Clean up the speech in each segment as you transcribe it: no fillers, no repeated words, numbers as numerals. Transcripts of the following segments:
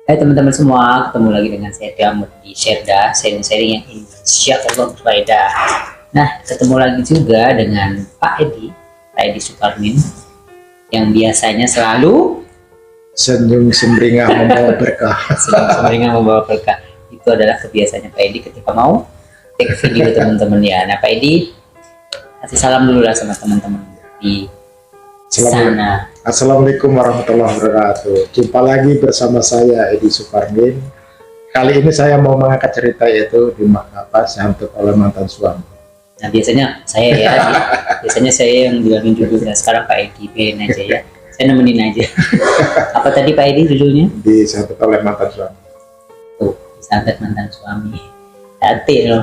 Hai teman-teman semua, ketemu lagi dengan saya Tiamut di Sherda, sharing-sharing yang insya Allah berfaedah. Nah, ketemu lagi juga dengan Pak Edi Suparmin, yang biasanya selalu senyum sumringah membawa berkah. senyum sumringah membawa berkah. Itu adalah kebiasaannya Pak Edi ketika mau take video teman-teman ya. Nah, Pak Edi kasih salam dulu lah sama teman-teman di sana. Assalamualaikum warahmatullahi wabarakatuh. Jumpa lagi bersama saya Edi Suparmin. Kali ini saya mau mengangkat cerita yaitu di Makapas Hantu oleh mantan suami. Nah, biasanya saya ya, biasanya saya yang bilangin judulnya. Sekarang Pak Edi, biarin aja ya. Saya nemenin aja. Apa tadi Pak Edi judulnya? Disantet oleh mantan suami. Tuh, disantet mantan suami. Hati loh.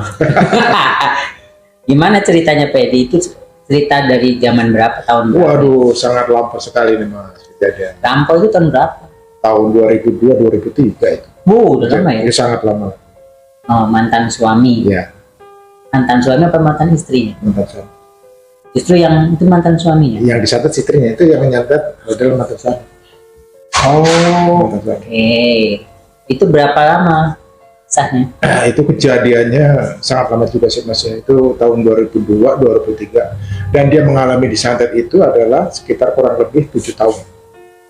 Gimana ceritanya Pak Edi? Itu cerita dari zaman berapa, tahun berapa? Waduh, sangat lampau sekali nih Mas kejadian. Lampau itu tahun berapa? Tahun 2002-2003 itu. Udah lama ya? Ini sangat lama. Oh, mantan suami. Ya, Mantan suami apa mantan istrinya? mantan suami. Justru yang itu mantan suaminya. Yang disantet istrinya itu yang menyantet adalah mantan suami. Oh, Mantan oke. suami. Itu berapa lama sahnya? Nah, itu kejadiannya sangat lama juga sih Mas ya. Itu tahun 2002-2003 dan dia mengalami disantet itu adalah sekitar kurang lebih 7 tahun.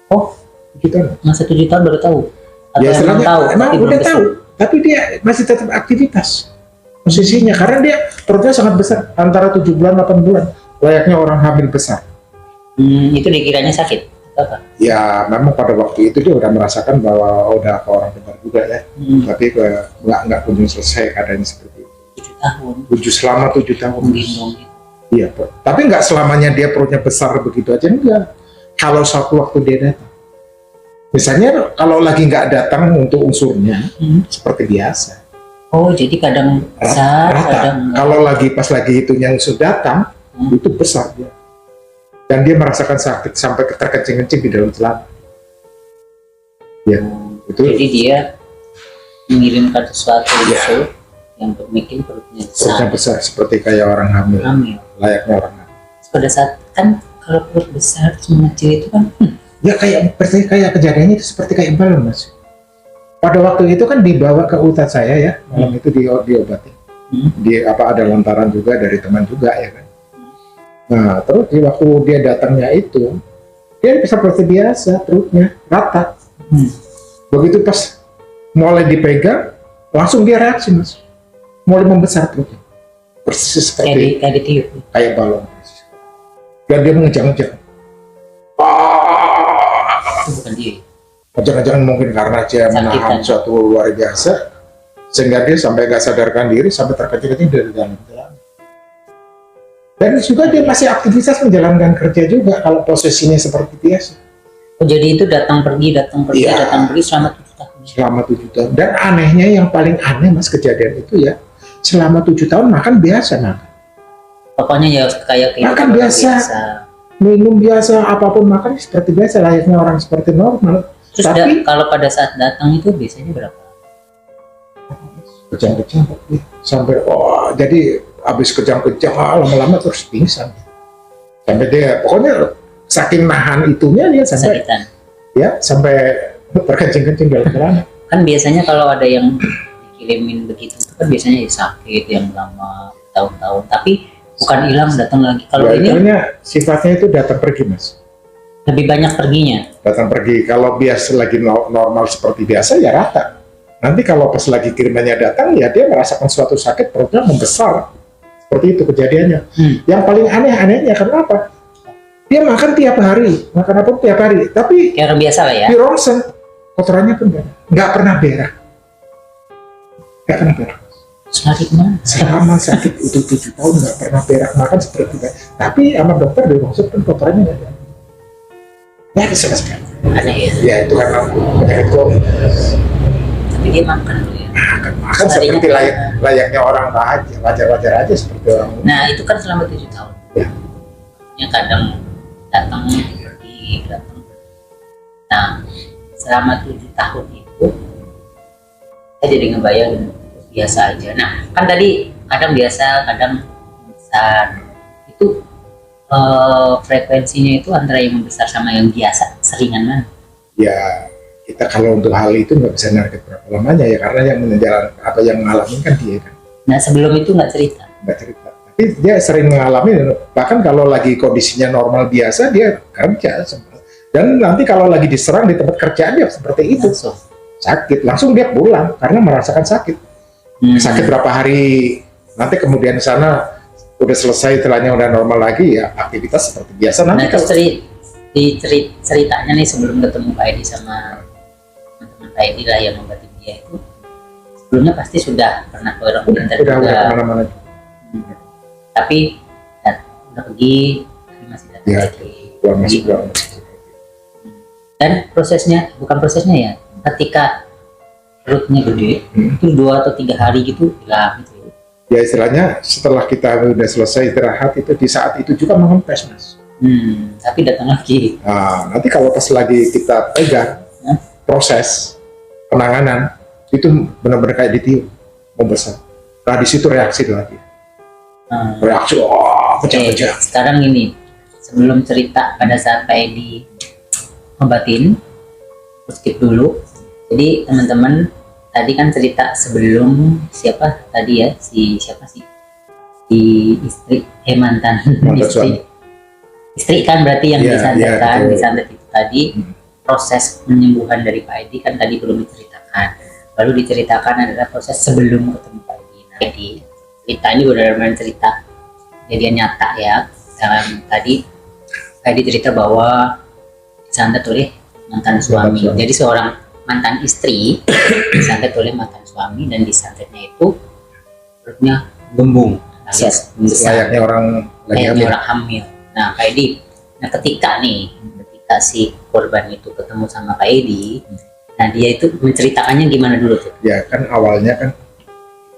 Oh, 7 tahun. masa 7 tahun baru tahu? Atau Ya emang istilahnya tahu? emang tapi belum udah kesel? tahu, tapi dia masih tetap aktivitas posisinya karena dia perutnya sangat besar, antara 7 bulan 8 bulan, layaknya orang hamil besar. Itu dikiranya sakit? Atau apa? Ya memang pada waktu itu dia udah merasakan bahwa udah ke orang benar juga ya, tapi nggak kunjung selesai keadaannya seperti itu. 7 tahun. Selama 7 tahun. Menggendong gitu. Iya, Pak. Tapi nggak selamanya dia perutnya besar begitu aja, enggak. Kalau satu waktu dia datang, misalnya kalau lagi nggak datang untuk unsurnya, seperti biasa. Oh, jadi kadang besar, Rata. kadang enggak. Kalau lagi pas lagi itu yang sudah datang, itu besar dia. Dan dia merasakan sakit sampai terkencing-kencing di dalam celana. Ya, itu. Jadi dia mengirimkan sesuatu Ya. itu yang bikin perutnya Perutnya besar. besar seperti kayak orang hamil, Hamil. layaknya orang hamil. Pada saat kan kalau perut besar terus mengecil itu kan Ya kayak kejadiannya itu seperti kayak balon Mas. Pada waktu itu kan dibawa ke UTA saya ya, malam itu diobati. Ada lantaran juga dari teman juga ya kan. Nah terus di waktu dia datangnya itu, dia bisa seperti biasa, perutnya rata. Begitu pas mulai dipegang, langsung dia reaksi Mas, mulai membesar perutnya, persis seperti kayak ditiup. kayak balon. Dan dia mengejar-ngejar. Itu bukan dia. Jangan-jangan mungkin karena dia menahan Sakitan. suatu luar biasa sehingga dia sampai nggak sadarkan diri sampai terkencing-kencing dari dalam celana. Dan juga dia masih aktivitas menjalankan kerja juga kalau posisinya seperti biasa Oh, jadi itu datang pergi Iya. datang pergi selama 7 tahun. selama 7 tahun. Dan anehnya, yang paling aneh Mas kejadian itu ya, selama 7 tahun makan biasa, Pokoknya ya kayak Makan orang biasa. minum biasa, apapun makan seperti biasa, layaknya orang seperti normal. Terus Tapi kalau pada saat datang itu biasanya berapa? kejang-kejang sampai jadi habis kejang-kejang lama-lama terus pingsan sampai dia pokoknya saking nahan itunya dia sampai Kesakitan. sampai terkencing-kencing dalam celana. Kan biasanya kalau ada yang dikirimin begitu itu kan biasanya ya sakit yang lama tahun-tahun, tapi bukan hilang datang lagi. Kalau ini Biasanya sifatnya itu datang pergi Mas, lebih banyak perginya. datang pergi. Kalau biasa lagi normal seperti biasa ya rata. Nanti kalau pas lagi kirimannya datang ya dia merasakan suatu sakit, perutnya membesar. Seperti itu kejadiannya. Yang paling anehnya kenapa? Dia makan tiap hari, makan apa tiap hari, tapi Kayak orang biasa lah ya. di ronsen kotorannya pun nggak pernah berak, nggak pernah berak. Lari kemana? Selama sakit itu 7 tahun nggak pernah berak, makan seperti itu. Tapi sama dokter di ronsen pun kotorannya nggak ada. Ya sama sekali. Aneh ya. Ya itu karena penyakit COVID. Tapi dia makan loh ya. Makan seperti layaknya orang aja, wajar-wajar aja seperti orang. Nah itu kan selama 7 tahun. Ya. Yang kadang datang pergi datang. Nah selama 7 tahun itu saya jadi ngebayangin biasa aja. Nah kan tadi kadang biasa kadang besar itu frekuensinya itu antara yang besar sama yang biasa seringan mana? Ya kita kalau untuk hal itu nggak bisa narget berapa lamanya ya, karena yang menjalan apa yang ngalamin kan dia kan. Nah sebelum itu nggak cerita. Nggak cerita. Tapi dia sering mengalami, bahkan kalau lagi kondisinya normal biasa dia kerja. Dan nanti kalau lagi diserang di tempat kerjaan dia seperti itu. Langsung. Sakit, langsung dia pulang karena merasakan sakit. Sakit berapa hari, nanti kemudian di sana udah selesai, setelahnya udah normal lagi ya aktivitas seperti biasa. Nanti Nah terus ceritanya nih sebelum ketemu Pak Edi sama teman-teman Pak Edi lah yang membantu dia itu, sebelumnya pasti sudah pernah ke orang pintar udah juga. kemana-mana. Tapi udah pergi, tapi masih datang Ya, lagi. pulang masih pulang. Dan prosesnya, bukan prosesnya ya, ketika perutnya gede, itu 2 atau 3 hari gitu hilang gitu. Ya istilahnya setelah kita udah selesai istirahat itu di saat itu juga mengempes Mas. Tapi datang lagi. Nah, nanti kalau pas lagi kita pegang proses penanganan itu benar-benar kayak ditiup membesar. Nah di situ reaksi lagi. Reaksi, pecah-pecah. Sekarang gini, sebelum cerita pada saat Pak Edi ngobatin, skip dulu. Jadi teman-teman tadi kan cerita sebelum siapa tadi ya, siapa sih? Si istri, mantan istri. Suami. Istri kan berarti yang disantet kan, betul. disantet itu tadi. Proses penyembuhan dari Pak Edi kan tadi belum diceritakan. Baru diceritakan adalah proses sebelum ketemu Pak Edi. Nah, jadi cerita ini benar-benar cerita kejadian nyata ya. Dalam tadi Pak Edi cerita bahwa disantet oleh mantan suami. Jadi seorang mantan istri disantet oleh mantan suami, dan disantetnya itu perutnya gembung alias membesar. Layaknya orang lagi hamil. Orang hamil. Nah Pak Edi, ketika si korban itu ketemu sama Pak Edi, nah dia itu menceritakannya gimana dulu tuh? Ya kan awalnya kan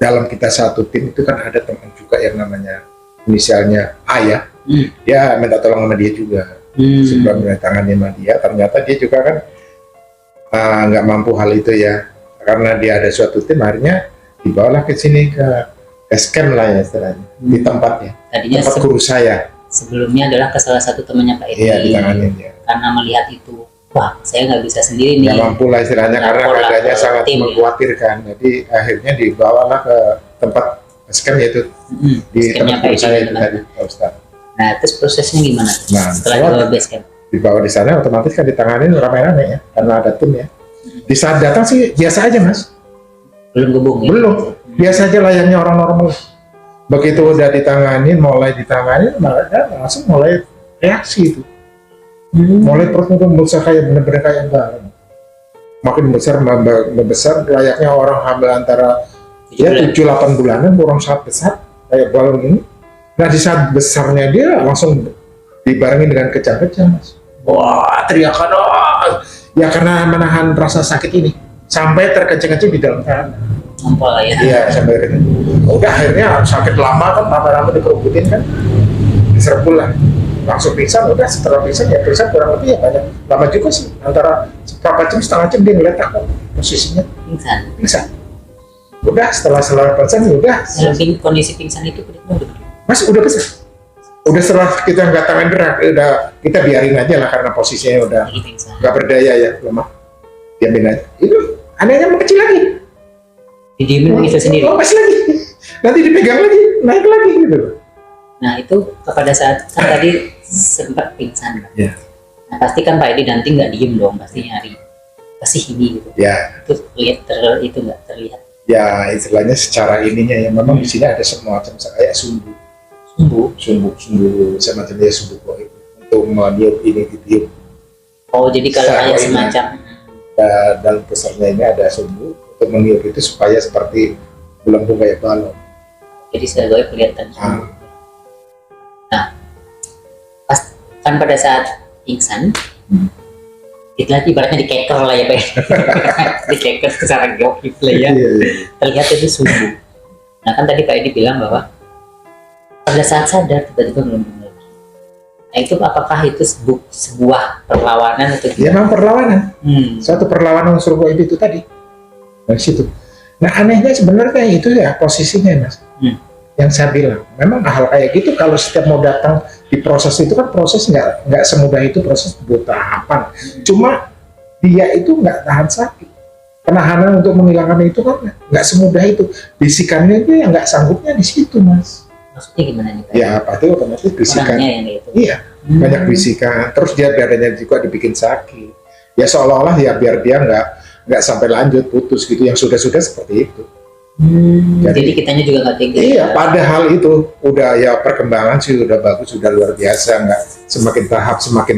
dalam kita satu tim itu kan ada teman juga yang namanya inisialnya A ya. Dia minta tolong sama dia juga. Sebelum menandatangani sama dia, ternyata dia juga kan nggak mampu hal itu ya, karena dia ada suatu tim, akhirnya dibawalah ke sini ke scam lah ya istilahnya, di tempatnya. Tadinya tempat guru saya. Sebelumnya adalah ke salah satu temannya Pak Edi. Iya, ditanganin ya. Karena melihat itu, wah saya nggak bisa sendiri nih. Nggak mampu lah istilahnya, karena keadaannya sangat tim, mengkhawatirkan. Jadi akhirnya dibawalah ke tempat scam, yaitu di tempat guru saya itu tadi, Pak Ustadz. Nah terus prosesnya gimana? Nah, setelah ke base camp? Dibawa di sana otomatis kan ditanganin rame-rame ya, karena ada tim ya. Di saat datang sih biasa aja Mas. Belum gebung ya? Belum, biasa aja layaknya orang normal. Begitu udah mulai ditanganin, langsung mulai reaksi itu. Mulai perutnya membesar kayak bener-bener kayak balon. Makin membesar layaknya orang hamil antara 7-8 bulanan, orang sangat besar kayak balon ini. Nah di saat besarnya dia langsung dibarengi dengan kejang-kejang Mas. Wah teriakan, ya karena menahan rasa sakit ini sampai terkejang-kejang di dalam tanah. Nampol ya? Iya sampai gitu. Udah akhirnya sakit lama kan, lama-lama dikerubutin kan, diserbu lah, langsung pingsan. Udah setelah pingsan ya pingsan kurang lebih ya banyak lama juga sih, antara berapa jam, setengah jam dia ngeliat aku posisinya pingsan. Udah setelah pingsan udah. Kondisi pingsan itu kulitnya udah Mas udah besar. Udah setelah kita nggak tangan gerak, udah kita biarin aja lah karena posisinya udah nggak berdaya ya, lemah. Diamin aja. Itu anehnya mengecil lagi. Didiemin itu sendiri. Lepas lagi. Nanti dipegang lagi, naik lagi gitu. Nah itu pada saat kan tadi sempat pingsan. Ya. Nah pasti kan Pak Edi nanti nggak diem dong, pasti nyari kasih ini gitu. Ya. Terus itu nggak terlihat. Ya istilahnya secara ininya ya, memang di sini ada semacam kayak sumbu semacam dia sumbu kok itu untuk meniup ini ditiup. Oh jadi kalau kayak semacam dalam pusarnya ini ada sumbu untuk meniup itu supaya seperti belenggu kayak balon. Jadi saya kelihatan sumbu. Nah pas kan pada saat pingsan itu lagi ibaratnya dikeker lah ya Pak. Dikeker secara geografis lah ya. Terlihat itu sumbu. Nah kan tadi Pak Edi bilang bahwa pada saat sadar tiba-tiba melambung lagi. Nah itu apakah itu sebuah perlawanan atau ya memang perlawanan. Suatu perlawanan unsur gaib itu tadi dari situ. Nah anehnya sebenarnya itu ya posisinya Mas. Yang saya bilang memang hal kayak gitu kalau setiap mau datang di proses itu kan proses nggak semudah itu, proses butuh tahapan. Cuma dia itu nggak tahan sakit. Penahanan untuk menghilangkan itu kan nggak semudah itu. Bisikannya dia yang nggak sanggupnya di situ, Mas. Maksudnya gimana nih Pak? Ya pasti otomatis bisikan. Orangnya yang itu. Iya, banyak bisikan. Terus dia badannya juga dibikin sakit. Ya seolah-olah ya biar dia nggak sampai lanjut putus gitu. Yang sudah seperti itu. Jadi kitanya juga nggak tega. Iya, padahal itu udah ya perkembangan sih udah bagus, sudah luar biasa, nggak semakin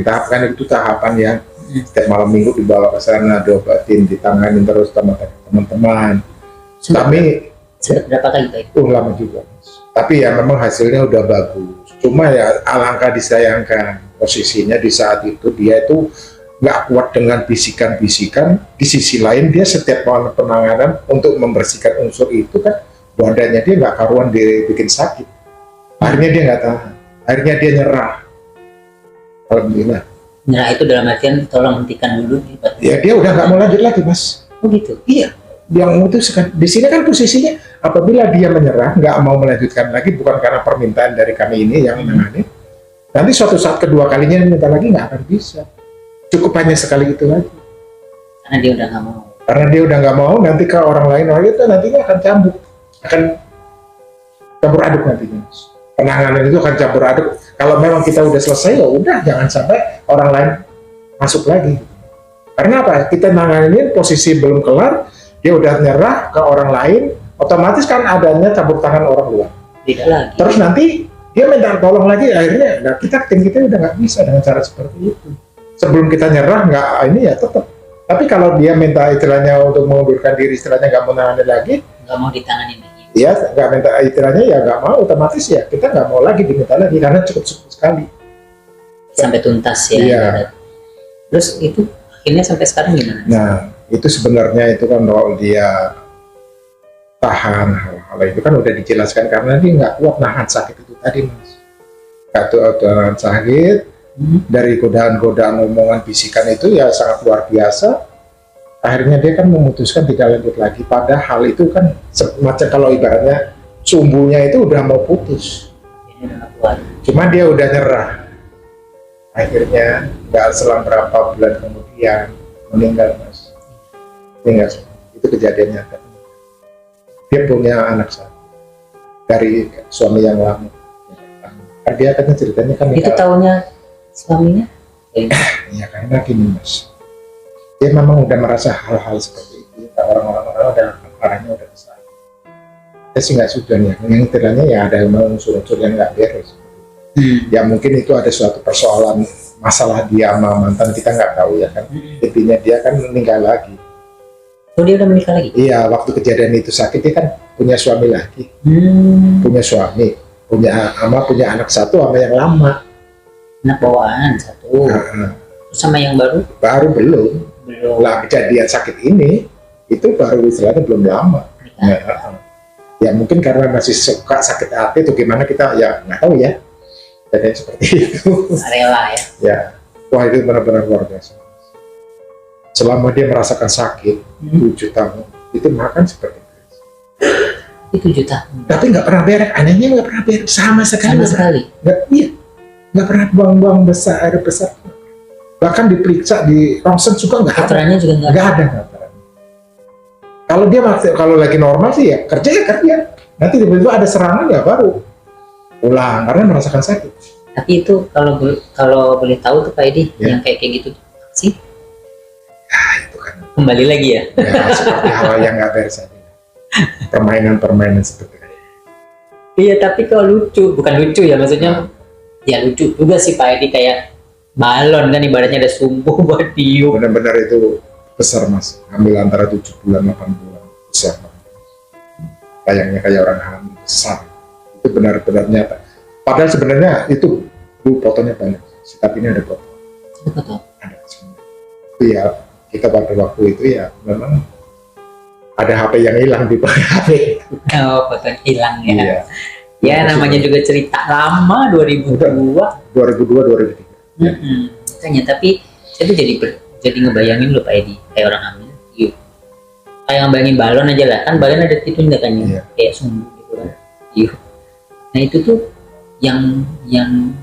tahap kan itu tahapan yang setiap malam minggu dibawa ke sana, diobatin, ditanganin terus sama teman-teman. Tapi Sudah berapa kali Pak itu? lama juga, Mas. Tapi ya memang hasilnya udah bagus. Cuma ya alangkah disayangkan posisinya di saat itu dia itu nggak kuat dengan bisikan-bisikan. Di sisi lain dia setiap penanganan untuk membersihkan unsur itu kan badannya dia nggak karuan dibikin sakit. Akhirnya dia nggak tahan. Akhirnya dia nyerah. Alhamdulillah. Nyerah itu dalam artian tolong hentikan dulu Pak. Ya dia udah nggak mau lanjut lagi, Mas. Oh gitu. Iya. Yang memutuskan di sini kan posisinya apabila dia menyerah nggak mau melanjutkan lagi bukan karena permintaan dari kami ini yang menangani. Nanti suatu saat kedua kalinya minta lagi nggak akan bisa. Cukup hanya sekali itu lagi. Karena dia udah nggak mau. Karena dia udah nggak mau, nanti ke orang lain itu nantinya akan campur aduk nantinya. Penanganan itu akan campur aduk. Kalau memang kita udah selesai, ya udah jangan sampai orang lain masuk lagi. Karena apa? Kita nanganin posisi belum kelar, dia udah nyerah ke orang lain, otomatis kan adanya campur tangan orang luar. Tidak lagi. Terus nanti dia minta tolong lagi, akhirnya nah tim kita udah nggak bisa dengan cara seperti itu. Sebelum kita nyerah nggak ini ya tetap. Tapi kalau dia minta istilahnya untuk mengundurkan diri, istilahnya nggak mau nangani lagi, nggak mau ditangani lagi. ya nggak minta istilahnya ya nggak mau, otomatis ya kita nggak mau lagi diminta lagi karena cukup sekali. Sampai tuntas ya. Iya. Terus itu akhirnya sampai sekarang gimana? Nah itu sebenarnya itu kan kalau dia tahan hal-hal itu kan udah dijelaskan karena dia nggak kuat nahan sakit itu tadi, Mas. Nggak tahan sakit. Dari godaan-godaan omongan bisikan itu ya sangat luar biasa. Akhirnya dia kan memutuskan tidak lanjut lagi. Padahal itu kan semacam kalau ibaratnya sumbunya itu udah mau putus. Cuma dia udah nyerah. Akhirnya nggak selang berapa bulan kemudian meninggal, Mas. Meninggal. Itu kejadian nyata. Dia punya anak satu dari suami yang lama. Dia katanya ceritanya kan itu tahunya suaminya? Ya karena gini, Mas, dia memang udah merasa hal-hal seperti itu. Orang-orang udah arahnya udah besar. Dia sih nggak suka ya. Yang istilahnya ya ada unsur-unsur yang nggak beres. Ya mungkin itu ada suatu persoalan masalah dia sama mantan, kita nggak tahu ya kan. Intinya dia kan meninggal lagi. Oh dia udah menikah lagi? Iya, waktu kejadian itu sakit dia kan punya suami lagi. Punya suami, punya anak satu sama yang lama. Anak bawaan satu. Terus sama yang baru? Baru belum. Lah kejadian sakit ini itu baru istilahnya belum lama. Ya mungkin karena masih suka sakit hati atau gimana kita ya nggak tahu ya. Jadi seperti itu. Rela ya. Ya, wah itu benar-benar luar biasa. Selama dia merasakan sakit 7 tahun itu makan seperti itu. Itu 7 tahun. Tapi nggak pernah beres. Anehnya nggak pernah beres sama sekali. Sama sekali. Nggak pernah buang-buang besar air besar. Bahkan diperiksa di ronsen juga nggak ada. Keterangannya juga nggak ada. Kalau dia kalau lagi normal sih ya kerja. Nanti tiba-tiba ada serangan ya baru pulang karena merasakan sakit. Tapi itu kalau boleh tahu tuh Pak Edi yang kayak gitu sih? Ya itu kan. Kembali lagi ya. Ya seperti hal yang nggak beres aja. Permainan seperti itu. Iya tapi kalau lucu, bukan lucu ya maksudnya. Ya lucu juga sih Pak Edi kayak balon kan ibaratnya ada sumbu buat tiup. Benar-benar itu besar, Mas. Hamil antara 7 bulan 8 bulan besar. Kayaknya kayak orang hamil besar. Itu benar-benar nyata. Padahal sebenarnya itu fotonya banyak. Tapi ini ada foto. Ada sebenarnya. Itu ya kita pada waktu itu ya memang ada HP yang hilang di HP. Oh foto hilang ya. Iya. Ya namanya juga cerita lama 2002 2003. Makanya tapi saya tuh jadi ngebayangin loh Pak Edi kayak orang hamil yuk kayak ngebayangin balon aja lah kan balon ada titunya kan kayak sumbu gitu kan yuk nah itu tuh yang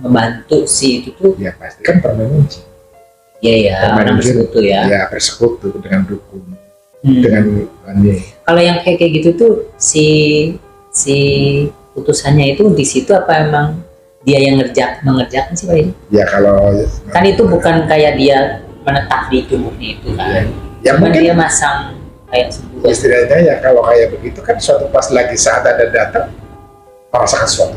membantu si itu tuh ya pasti kan permainan Iya ya, orang mungkin bersekutu ya. ya bersekutu dengan dukun, Hmm. dengan ini. Kalau yang kayak gitu tuh si putusannya itu di situ apa emang dia yang mengerjakan sih Pak ini? Ya kalau Kan itu bukan kayak dia menetap di tubuhnya itu kan. ya Cuman mungkin dia masang kayak sebuah istilahnya ya kalau kayak begitu kan suatu pas lagi saat ada datang merasakan sesuatu.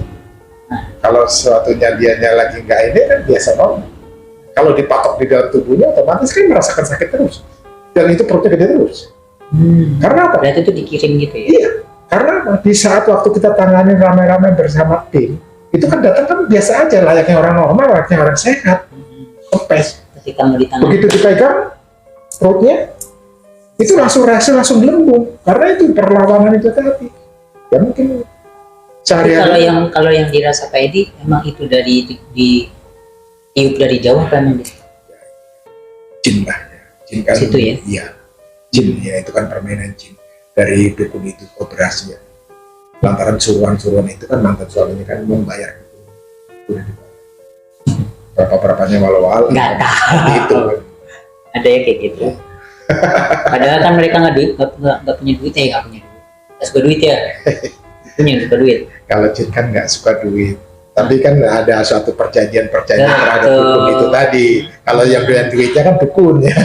Nah. Kalau sesuatunya dianya lagi nggak ini kan biasa normal. Kalau dipatok di dalam tubuhnya otomatis kan merasakan sakit terus dan itu perutnya gede terus. Karena apa? Berarti itu dikirim gitu ya? Iya, karena apa? Di saat waktu kita tangani ramai-ramai bersama tim itu kan datang kan biasa aja layaknya orang normal, layaknya orang sehat, kempes. Ketika mau ditangani. Begitu dipegang perutnya itu langsung reaksi langsung gelembung karena itu perlawanan itu tadi. Ya mungkin Tapi sehari-hari kalau yang dirasa Pak Edi emang itu dari tiup dari jauh apa emang gitu? jin lah, jin kan Situ ya? iya, jin ya itu kan permainan jin dari dukun itu operasi ya. Lantaran suruhan-suruhan itu kan mantan suaminya kan membayar udah dibayar berapa-berapanya walau-walau Nggak tahu. gitu. Ada ya kayak gitu. Padahal kan mereka nggak punya duit ya, nggak punya duit. Nggak suka duit ya. Punya suka duit. Kalau jin kan nggak suka duit, tapi kan ada suatu perjanjian-perjanjian Betul. terhadap dukun itu tadi. Kalau yang doyan duitnya kan dukun ya.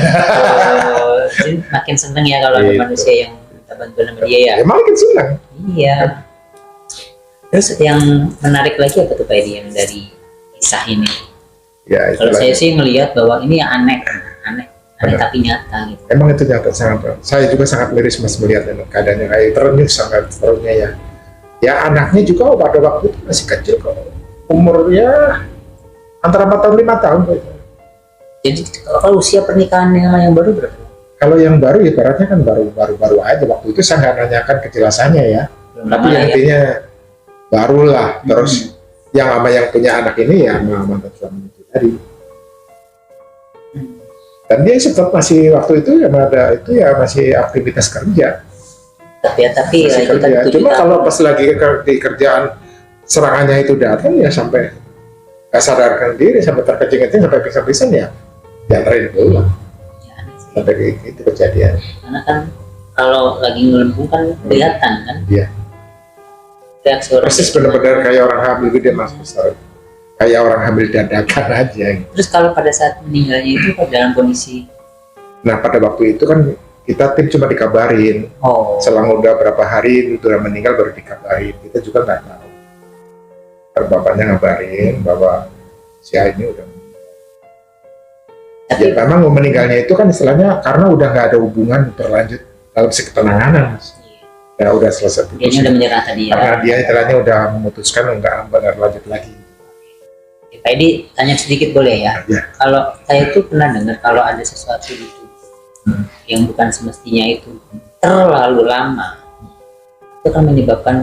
Oh, Jin makin seneng ya kalau ada Gitu. manusia yang minta bantuan sama dia ya. Ya makin senang. Iya. Terus yang menarik lagi apa tuh Pak Edi yang dari kisah ini? Ya Kalau itulah. saya sih melihat bahwa ini aneh Benar. tapi nyata gitu. Emang itu nyata sangat. Saya juga sangat miris mas melihat keadaannya kayak terenyuh sangat terusnya ya. Ya anaknya juga pada waktu itu masih kecil kok, umurnya antara 4 tahun 5 tahun. Jadi kalau usia pernikahan sama yang baru berapa? Kalau yang baru ya ibaratnya kan baru aja waktu itu saya nggak nanyakan kejelasannya ya. Belum Tapi lama ya. intinya barulah terus yang sama yang punya anak ini ya sama mantan suami itu tadi. Dan dia sempat masih waktu itu ya ada itu ya masih aktivitas kerja. Tapi Masih itu kerja. tadi 7 Cuma tahun. kalau pas lagi di kerjaan serangannya itu datang ya sampai nggak sadarkan diri sampai terkejing-kejing sampai pingsan-pingsan ya diantarin pulang Ya, aneh sih. sampai kayak gitu kejadian. Karena kan kalau lagi ngelembung kan kelihatan kan. Iya. Reaksi orang. Persis benar-benar kayak orang hamil gitu dia mas besar. Kayak orang hamil dadakan aja. Terus kalau pada saat meninggalnya itu dalam kondisi Nah pada waktu itu kan kita tim cuma dikabarin selang udah berapa hari udah meninggal baru dikabarin, kita juga nggak tahu. Karena bapaknya ngabarin bahwa si A ini udah meninggal. tapi Ya memang meninggalnya itu kan istilahnya karena udah nggak ada hubungan berlanjut dalam ketenangan mas. Ya udah selesai dia putus. udah menyerah tadi ya. Karena dia istilahnya udah memutuskan nggak lanjut lagi. Pak Edi tanya sedikit boleh ya? Ya. Kalau saya tuh pernah dengar kalau ada sesuatu itu yang bukan semestinya itu terlalu lama, itu kan menyebabkan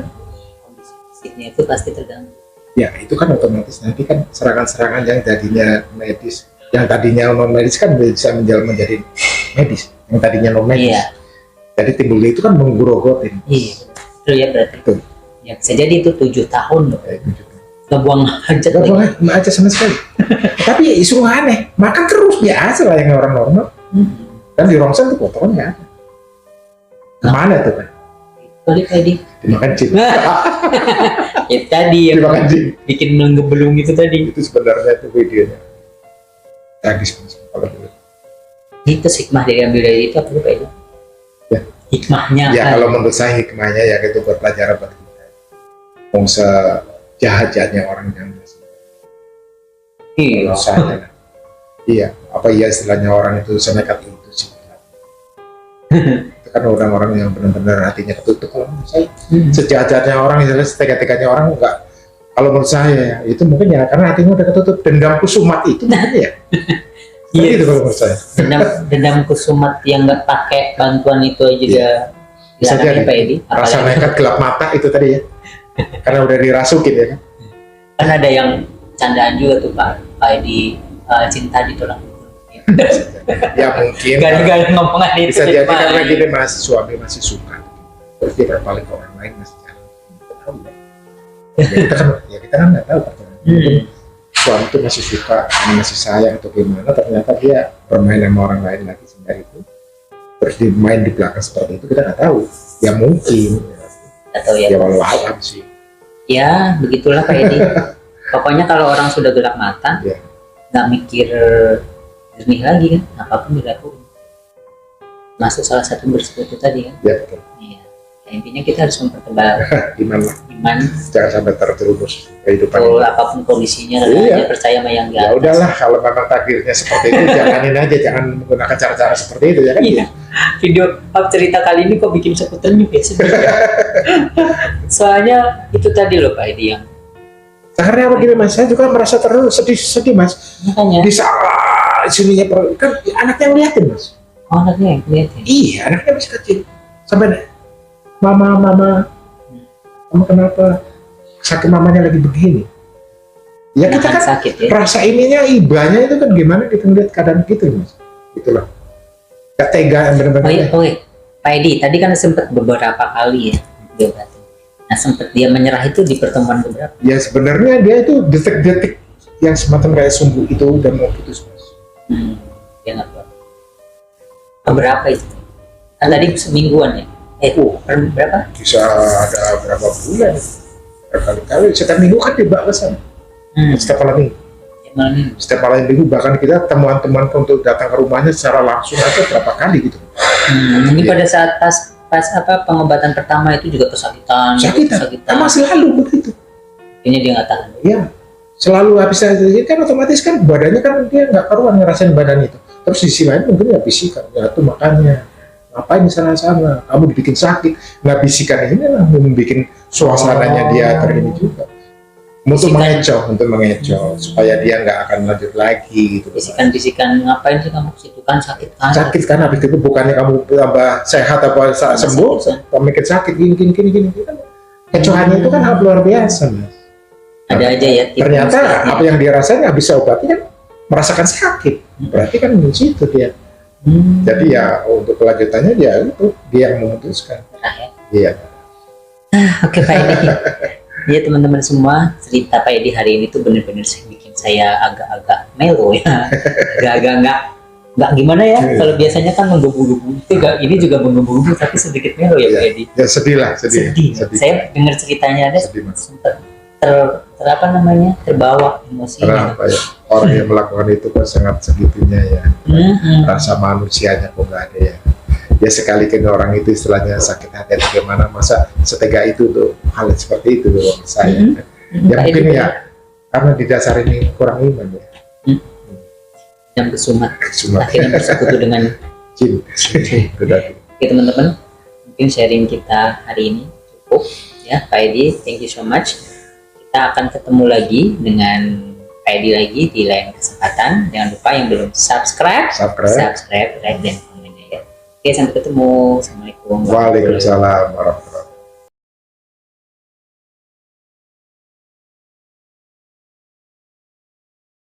kondisi fisiknya itu pasti terganggu. Ya itu kan otomatis nanti kan serangan-serangan yang tadinya medis, yang tadinya non medis kan bisa menjadi medis, yang tadinya non medis. Iya. Jadi timbulnya itu kan menggurogotin. Iya, betul ya berarti. Betul. Ya bisa jadi itu 7 tahun loh. Kayak gitu. Ngebuang hajat Gak lagi. boleh, nggak aja sama sekali. Tapi ya isu aneh, makan terus biasa lah yang orang normal. Dan di rongsel tuh kotoran nggak ada. Kemana tuh kan? Boleh Pak Edi. Dimakan jin. Ya tadi yang Dimakan jin. bikin menggebelung itu tadi. Itu sebenarnya itu videonya. Tragis mas. Kalau dulu. Itu hikmah dari ambil dari itu apa tuh Pak Edi? Ya. Hikmahnya Ya kan. kalau menurut saya hikmahnya ya itu buat pelajaran buat kita. Bangsa jahat-jahatnya orang yang biasa. Iya. Menurut saya. Iya, apa iya istilahnya orang itu senekat itu sih. Itu kan orang-orang yang benar-benar hatinya ketutup kalau menurut saya. Sejahat-jahatnya orang, istilahnya setega-teganya orang enggak. Kalau menurut saya itu mungkin ya karena hatinya udah ketutup, dendam kusumat itu mungkin ya. Iya. Itu kalau menurut saya. Dendam kusumat yang nggak pakai bantuan itu aja Iya. Bisa dilarangin jadi. Pak Edi. Rasa Apalagi nekat gelap mata itu tadi ya. Karena udah dirasukin ya kan. kan ada yang candaan juga tuh Pak Edi cinta ditolak. Ya mungkin. Gara-gara ngomongan itu. Bisa jadi Pak. karena gini mas, suami masih suka. Terus dia berpaling ke orang lain masih jarang. Kita tahu ya. Ya kita kan nggak tahu. Mungkin suami itu masih suka, masih sayang atau gimana, ternyata dia bermain sama orang lain lagi sehingga itu terus dimain di belakang seperti itu, kita nggak tahu. Ya mungkin atau ya, ya walau alam sih. ya begitulah Pak Edi. Pokoknya kalau orang sudah gelap mata, Ya. nggak mikir jernih lagi kan, apapun dilakukan. Masuk salah satu bersekutu tadi kan. Ya betul. Iya. Ya, intinya kita harus mempertebal Gimana? iman. Jangan sampai terjerumus kehidupan Kalau ini. apapun kondisinya, Iya. aja percaya sama yang di Ya atas. udahlah, kalau memang takdirnya seperti itu, jalanin aja, jangan menggunakan cara-cara seperti itu ya kan. Iya. Video cerita kali ini kok bikin saya ternyup ya sedih ya. Soalnya itu tadi loh Pak Edi yang Karena begini mas, saya juga merasa terlalu sedih mas. makanya Di saat sininya kan anaknya ngeliatin mas. anaknya yang kelihatan. Iya, anaknya masih kecil. Sampai mama kenapa sakit, mamanya lagi begini. Ya kita Nahan kan sakit ya. rasa ininya, ibanya itu kan gimana kita ngeliat keadaan gitu mas. Itulah. Gak tega benar-benar. Oke, Pak Edi, tadi kan sempat beberapa kali ya diobatin. Nah sempat dia menyerah itu di pertemuan keberapa? Ya sebenarnya dia itu detik-detik yang semacam kayak sumbu itu udah mau putus mas. Dia nggak kuat. Berapa itu? Kan tadi semingguan ya? Berapa? Bisa ada berapa bulan? Berkali-kali. Setiap minggu kan dia ke sana. Setiap malam minggu. Ya, malam ini. Setiap malam minggu bahkan kita temuan-temuan untuk datang ke rumahnya secara langsung aja berapa kali gitu. Ini pada saat pas apa pengobatan pertama itu juga kesakitan. Sakitan. Masih lalu begitu. Ini dia nggak tahan. Ya, selalu habis aja kan otomatis kan badannya kan dia nggak karuan ngerasain badan itu. Terus di sisi lain mungkin ya bisikan, ya tuh makanya ngapain di sana-sana, kamu dibikin sakit. Nah bisikan ini lah membuat suasananya dia terini juga. Untuk mengecoh, supaya dia nggak akan lanjut lagi gitu. Bisikan-bisikan ngapain sih kamu situ kan sakit kan? Sakit kan habis itu bukannya kamu tambah sehat apa sembuh, kamu mikir sakit gini kan. Kecohannya itu kan hal luar biasa mas. Ada aja ya. Ternyata apa yang dia rasain nggak bisa obati kan, merasakan sakit. Berarti kan di situ dia. Jadi ya untuk kelanjutannya dia itu dia yang memutuskan. Iya. Oke Pak Edi. Ya teman-teman semua, cerita Pak Edi hari ini tuh bener-bener bikin saya agak-agak melo ya. Agak-agak nggak gimana ya. Kalau biasanya kan menggebu-gebu, ini juga menggebu-gebu tapi sedikit melo ya Pak Edi. Ya sedih lah, sedih. Saya dengar ceritanya ada sempat apa namanya terbawa emosi. Kenapa ya? Orang yang melakukan itu kan sangat segitunya ya. Rasa manusianya kok nggak ada ya. Ya sekali orang itu istilahnya sakit hati atau bagaimana, masa setega itu tuh hal seperti itu loh saya. Ya mungkin ya karena di dasar ini kurang iman ya. Yang kesumat. Akhirnya bersekutu dengan jin. Oke teman-teman, mungkin sharing kita hari ini cukup ya Pak Edi, thank you so much. Kita akan ketemu lagi dengan Pak Edi lagi di lain kesempatan. Jangan lupa yang belum subscribe, like dan komen ya. Oke, sampai ketemu. Assalamualaikum. Waalaikumsalam warahmatullahi wabarakatuh.